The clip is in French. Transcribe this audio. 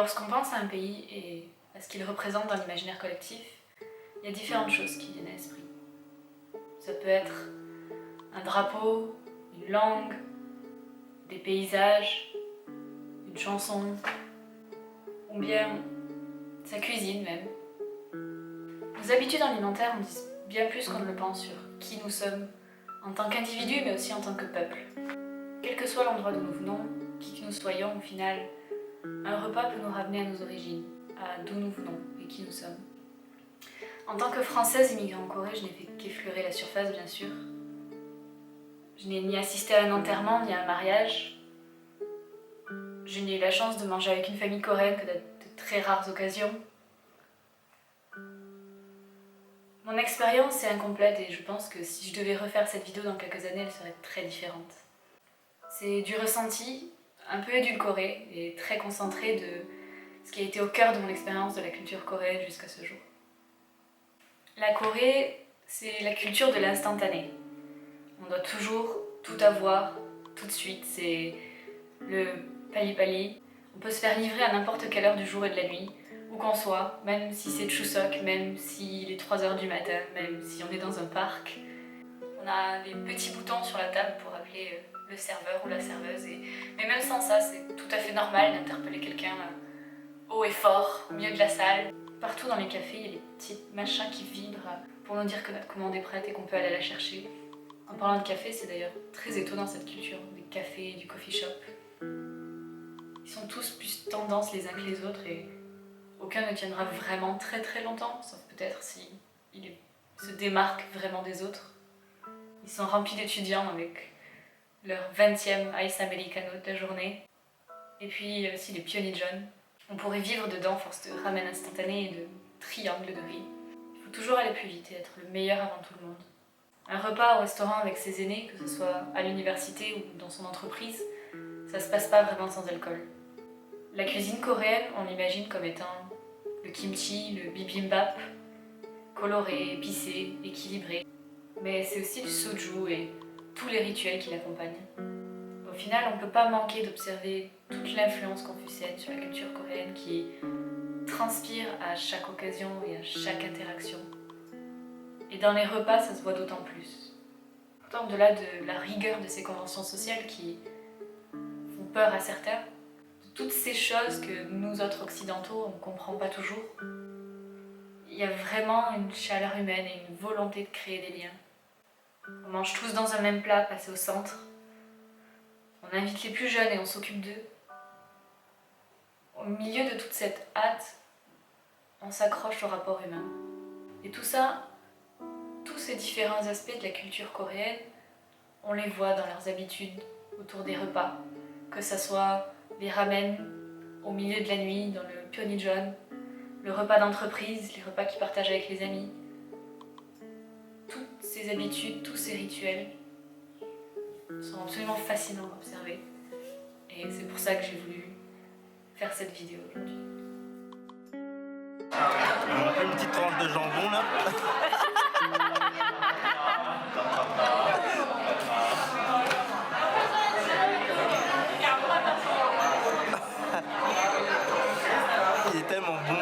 Lorsqu'on pense à un pays et à ce qu'il représente dans l'imaginaire collectif, il y a différentes choses qui viennent à l'esprit. Ça peut être un drapeau, une langue, des paysages, une chanson, ou bien sa cuisine même. Nos habitudes alimentaires en disent bien plus qu'on ne le pense sur qui nous sommes en tant qu'individus mais aussi en tant que peuple. Quel que soit l'endroit d'où nous venons, qui que nous soyons au final, un repas peut nous ramener à nos origines, à d'où nous venons et qui nous sommes. En tant que Française immigrée en Corée, je n'ai fait qu'effleurer la surface bien sûr. Je n'ai ni assisté à un enterrement ni à un mariage. Je n'ai eu la chance de manger avec une famille coréenne que de très rares occasions. Mon expérience est incomplète et je pense que si je devais refaire cette vidéo dans quelques années, elle serait très différente. C'est du ressenti, un peu édulcoré et très concentré de ce qui a été au cœur de mon expérience de la culture coréenne jusqu'à ce jour. La Corée, c'est la culture de l'instantané. On doit toujours tout avoir, tout de suite, c'est le pali-pali. On peut se faire livrer à n'importe quelle heure du jour et de la nuit, où qu'on soit, même si c'est Chuseok, même s'il est 3h du matin, même si on est dans un parc. On a des petits boutons sur la table pour appeler le serveur ou la serveuse, mais même sans ça, c'est tout à fait normal d'interpeller quelqu'un haut et fort, au milieu de la salle. Partout dans les cafés, il y a des petits machins qui vibrent pour nous dire que notre commande est prête et qu'on peut aller la chercher. En parlant de café, c'est d'ailleurs très étonnant cette culture, des cafés, du coffee shop. Ils sont tous plus tendance les uns que les autres et aucun ne tiendra vraiment très très longtemps, sauf peut-être si il se démarque vraiment des autres. Ils sont remplis d'étudiants avec leur 20e ice americano de la journée. Et puis il y a aussi les pionniers. On pourrait vivre dedans force de ramen instantané et de triangles de riz. Il faut toujours aller plus vite et être le meilleur avant tout le monde. Un repas au restaurant avec ses aînés, que ce soit à l'université ou dans son entreprise, ça se passe pas vraiment sans alcool. La cuisine coréenne, on l'imagine comme étant le kimchi, le bibimbap, coloré, épicé, équilibré. Mais c'est aussi le soju et tous les rituels qui l'accompagnent. Au final, on ne peut pas manquer d'observer toute l'influence confucéenne sur la culture coréenne qui transpire à chaque occasion et à chaque interaction. Et dans les repas, ça se voit d'autant plus. Pourtant, au-delà de la rigueur de ces conventions sociales qui font peur à certains, de toutes ces choses que nous autres occidentaux, on ne comprend pas toujours, il y a vraiment une chaleur humaine et une volonté de créer des liens. On mange tous dans un même plat, passé au centre. On invite les plus jeunes et on s'occupe d'eux. Au milieu de toute cette hâte, on s'accroche au rapport humain. Et tout ça, tous ces différents aspects de la culture coréenne, on les voit dans leurs habitudes autour des repas. Que ça soit les ramen au milieu de la nuit dans le pionnijeon, le repas d'entreprise, les repas qu'ils partagent avec les amis. Toutes ces habitudes, tous ces rituels sont absolument fascinants à observer. Et c'est pour ça que j'ai voulu faire cette vidéo aujourd'hui. Une petite tranche de jambon là. Il est tellement bon.